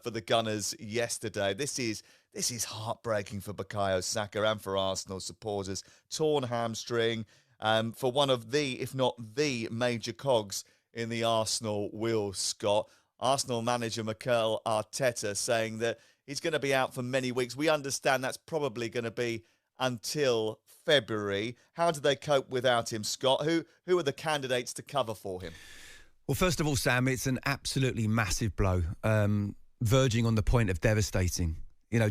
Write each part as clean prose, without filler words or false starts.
for the Gunners yesterday. This is heartbreaking for Bukayo Saka and for Arsenal supporters. Torn hamstring for one of the, if not the, major cogs in the Arsenal wheel, Scott. Arsenal manager Mikel Arteta saying that he's going to be out for many weeks. We understand that's probably going to be until February. How do they cope without him, Scott? Who are the candidates to cover for him? Well, first of all, Sam, it's an absolutely massive blow, verging on the point of devastating.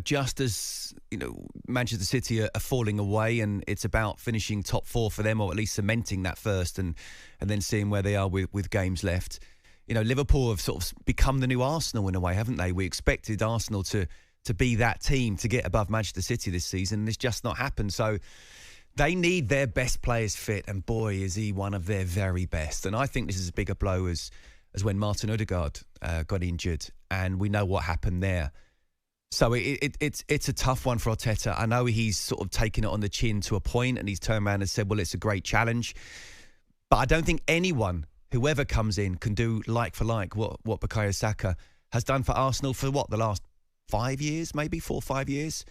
Just as, Manchester City are falling away and it's about finishing top four for them, or at least cementing that first and then seeing where they are with games left. Liverpool have sort of become the new Arsenal in a way, haven't they? We expected Arsenal to be that team to get above Manchester City this season, and it's just not happened. So they need their best players fit, and boy, is he one of their very best. And I think this is as big a blow as when Martin Odegaard got injured, and we know what happened there. So it's a tough one for Arteta. I know he's sort of taken it on the chin to a point, and he's turned around and said, well, it's a great challenge. But I don't think anyone, whoever comes in, can do like for like what Bukayo Saka has done for Arsenal for the last 5 years, maybe 4 or 5 years.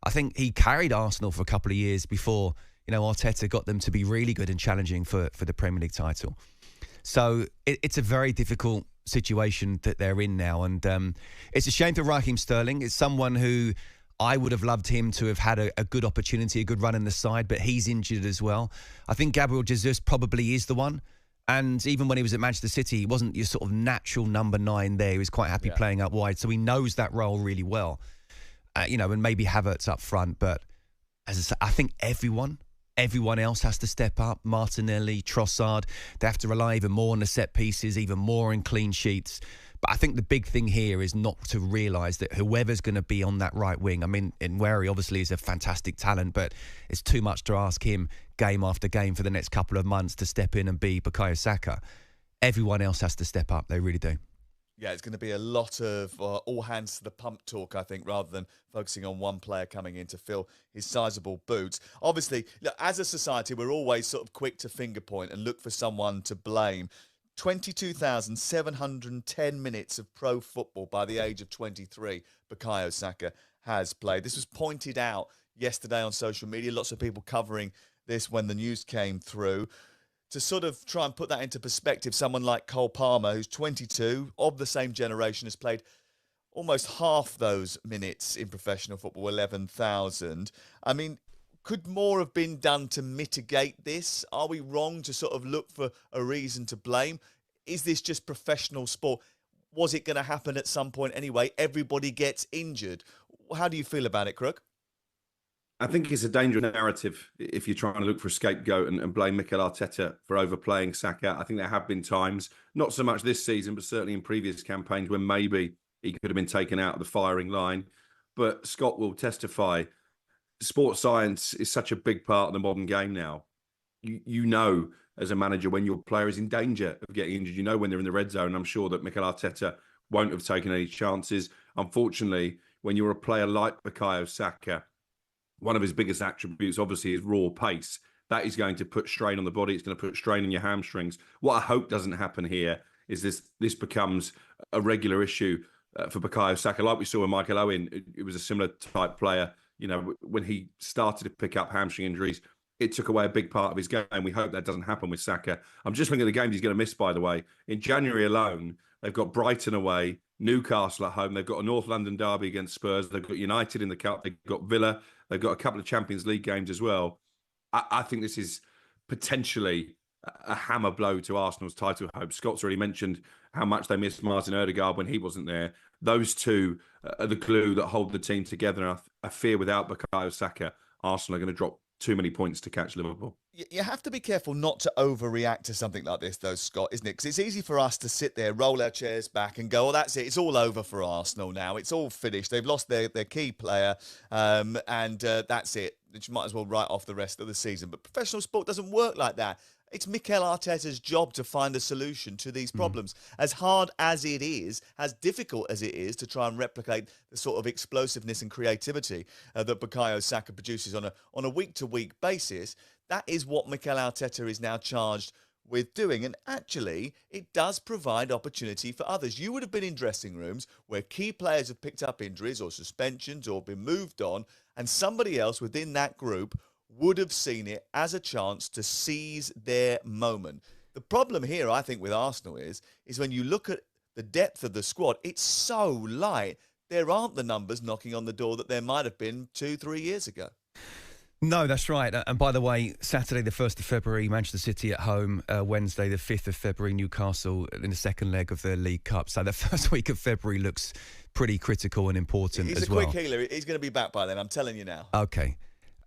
I think he carried Arsenal for a couple of years before, Arteta got them to be really good and challenging for the Premier League title. So it's a very difficult situation that they're in now. And it's a shame for Raheem Sterling. It's someone who I would have loved him to have had a good opportunity, a good run in the side, but he's injured as well. I think Gabriel Jesus probably is the one. And even when he was at Manchester City, he wasn't your sort of natural number 9 there. He was quite happy playing up wide. So he knows that role really well, and maybe Havertz up front. But as I say, I think everyone else has to step up. Martinelli, Trossard, they have to rely even more on the set pieces, even more in clean sheets. But I think the big thing here is not to realise that whoever's going to be on that right wing, I mean, Nweri obviously is a fantastic talent, but it's too much to ask him game after game for the next couple of months to step in and be Bukayo Saka. Everyone else has to step up. They really do. Yeah, it's going to be a lot of all hands to the pump talk, I think, rather than focusing on one player coming in to fill his sizable boots. Obviously, look, as a society, we're always sort of quick to finger point and look for someone to blame. 22,710 minutes of pro football by the age of 23, Bukayo Saka has played. This was pointed out yesterday on social media. Lots of people covering this when the news came through. To sort of try and put that into perspective, someone like Cole Palmer, who's 22, of the same generation, has played almost half those minutes in professional football, 11,000. I mean, could more have been done to mitigate this? Are we wrong to sort of look for a reason to blame? Is this just professional sport? Was it going to happen at some point anyway? Everybody gets injured. How do you feel about it, Crook? I think it's a dangerous narrative if you're trying to look for a scapegoat and blame Mikel Arteta for overplaying Saka. I think there have been times, not so much this season, but certainly in previous campaigns, when maybe he could have been taken out of the firing line. But Scott will testify, sports science is such a big part of the modern game now. You know, as a manager, when your player is in danger of getting injured, you know when they're in the red zone. I'm sure that Mikel Arteta won't have taken any chances. Unfortunately, when you're a player like Bukayo Saka, one of his biggest attributes, obviously, is raw pace. That is going to put strain on the body. It's going to put strain on your hamstrings. What I hope doesn't happen here is this becomes a regular issue for Bukayo Saka. Like we saw with Michael Owen, it was a similar type player. When he started to pick up hamstring injuries, it took away a big part of his game. We hope that doesn't happen with Saka. I'm just looking at the games he's going to miss, by the way. In January alone, they've got Brighton away, Newcastle at home. They've got a North London derby against Spurs. They've got United in the Cup. They've got Villa. They've got a couple of Champions League games as well. I think this is potentially a hammer blow to Arsenal's title hope. Scott's already mentioned how much they missed Martin Odegaard when he wasn't there. Those two are the glue that hold the team together. And I fear without Bukayo Saka, Arsenal are going to drop too many points to catch Liverpool. You have to be careful not to overreact to something like this, though, Scott, isn't it? Because it's easy for us to sit there, roll our chairs back and go, oh, that's it. It's all over for Arsenal now. It's all finished. They've lost their key player and that's it. You might as well write off the rest of the season. But professional sport doesn't work like that. It's Mikel Arteta's job to find a solution to these problems. As hard as it is, as difficult as it is to try and replicate the sort of explosiveness and creativity that Bukayo Saka produces on a week-to-week basis, that is what Mikel Arteta is now charged with doing. And actually, it does provide opportunity for others. You would have been in dressing rooms where key players have picked up injuries or suspensions or been moved on, and somebody else within that group would have seen it as a chance to seize their moment. The problem here, I think, with Arsenal is when you look at the depth of the squad, it's so light. There aren't the numbers knocking on the door that there might have been 2-3 years ago. No, that's right. And by the way, Saturday, the 1st of February, Manchester City at home. Wednesday, the 5th of February, Newcastle in the second leg of the League Cup. So the first week of February looks pretty critical and important as well. He's a quick healer. He's going to be back by then, I'm telling you now. Okay.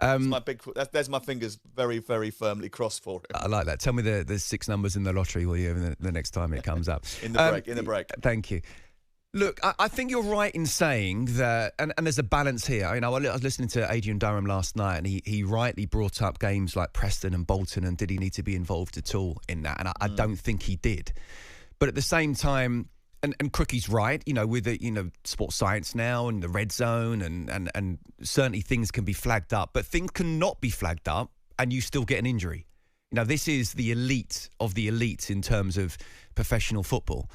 There's my fingers very, very firmly crossed for him. I like that. Tell me the 6 numbers in the lottery, will you, the next time it comes up. In the break. Thank you. Look, I think you're right in saying that, and there's a balance here. I was listening to Adrian Durham last night, and he rightly brought up games like Preston and Bolton, and did he need to be involved at all in that? And I don't think he did. But at the same time, and Crookie's right, with the, sports science now and the red zone, and certainly things can be flagged up, but things cannot be flagged up and you still get an injury. This is the elite of the elites in terms of professional football.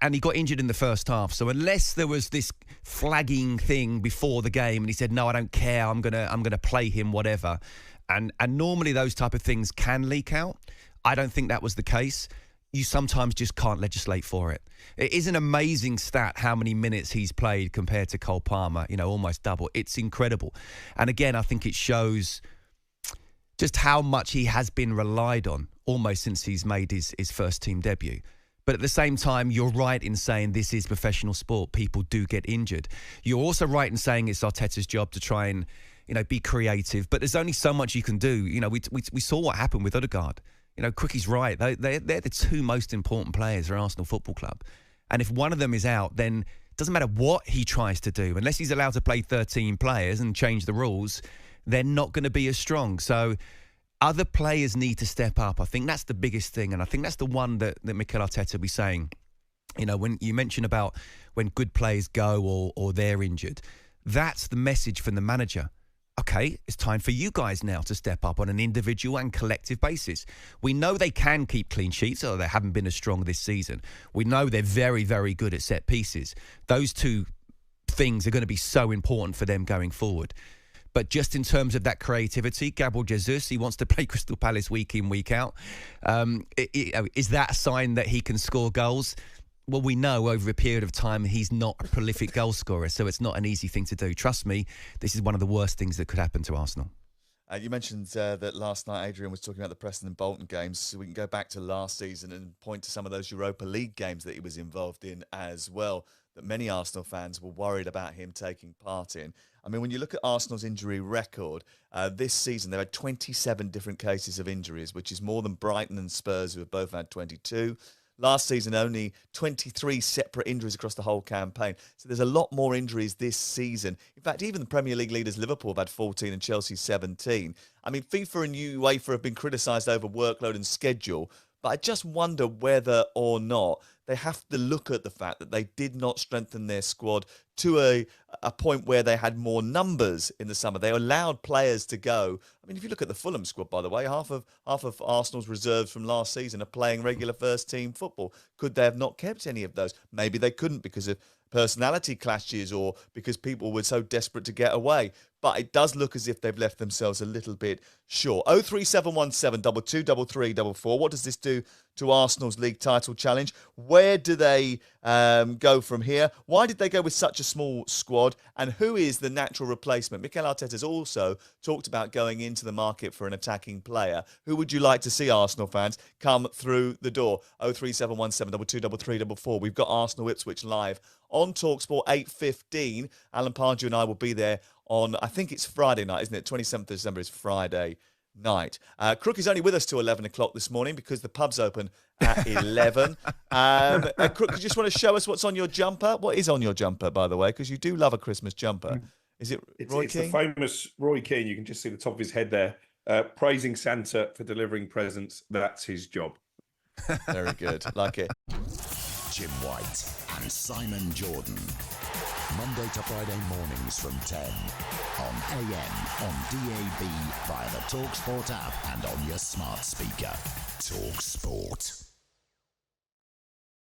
And he got injured in the first half. So unless there was this flagging thing before the game and he said, no, I don't care, I'm gonna play him, whatever. And normally those type of things can leak out. I don't think that was the case. You sometimes just can't legislate for it. It is an amazing stat how many minutes he's played compared to Cole Palmer, almost double. It's incredible. And again, I think it shows just how much he has been relied on almost since he's made his first team debut. But at the same time, you're right in saying this is professional sport. People do get injured. You're also right in saying it's Arteta's job to try and, be creative. But there's only so much you can do. We saw what happened with Odegaard. Crookie's right. They're the 2 most important players for Arsenal Football Club. And if one of them is out, then it doesn't matter what he tries to do. Unless he's allowed to play 13 players and change the rules, they're not going to be as strong. So other players need to step up. I think that's the biggest thing. And I think that's the one that Mikel Arteta will be saying. When you mention about when good players go or they're injured, that's the message from the manager. Okay, it's time for you guys now to step up on an individual and collective basis. We know they can keep clean sheets, or they haven't been as strong this season. We know they're very, very good at set pieces. Those 2 things are going to be so important for them going forward. But just in terms of that creativity, Gabriel Jesus, he wants to play Crystal Palace week in, week out. Is that a sign that he can score goals? Well, we know over a period of time he's not a prolific goal scorer, so it's not an easy thing to do. Trust me, this is one of the worst things that could happen to Arsenal. You mentioned that last night Adrian was talking about the Preston and Bolton games, so we can go back to last season and point to some of those Europa League games that he was involved in as well, that many Arsenal fans were worried about him taking part in. I mean, when you look at Arsenal's injury record, this season they've had 27 different cases of injuries, which is more than Brighton and Spurs, who have both had 22. Last season, only 23 separate injuries across the whole campaign. So there's a lot more injuries this season. In fact, even the Premier League leaders, Liverpool, have had 14 and Chelsea 17. I mean, FIFA and UEFA have been criticised over workload and schedule, but I just wonder whether or not they have to look at the fact that they did not strengthen their squad to a point where they had more numbers in the summer. They allowed players to go. I mean, if you look at the Fulham squad, by the way, half of Arsenal's reserves from last season are playing regular first-team football. Could they have not kept any of those? Maybe they couldn't because of personality clashes or because people were so desperate to get away. But it does look as if they've left themselves a little bit short. 03717 223344. What does this do to Arsenal's league title challenge? Where do they go from here? Why did they go with such a small squad? And who is the natural replacement? Mikel Arteta has also talked about going into the market for an attacking player. Who would you like to see, Arsenal fans, come through the door? 03717 223344. We've got Arsenal Ipswich live on talkSPORT 8:15. Alan Pardew and I will be there on, I think it's Friday night, isn't it? 27th of December is Friday night. Crook is only with us till 11 o'clock this morning because the pub's open at 11. Crook, you just want to show us what's on your jumper? What is on your jumper, by the way? Because you do love a Christmas jumper. Is it Roy Keane? It's the famous Roy Keane. You can just see the top of his head there. Praising Santa for delivering presents. That's his job. Very good. Like it. Jim White and Simon Jordan. Monday to Friday mornings from 10 on AM, on DAB, via the talkSPORT app and on your smart speaker. talkSPORT.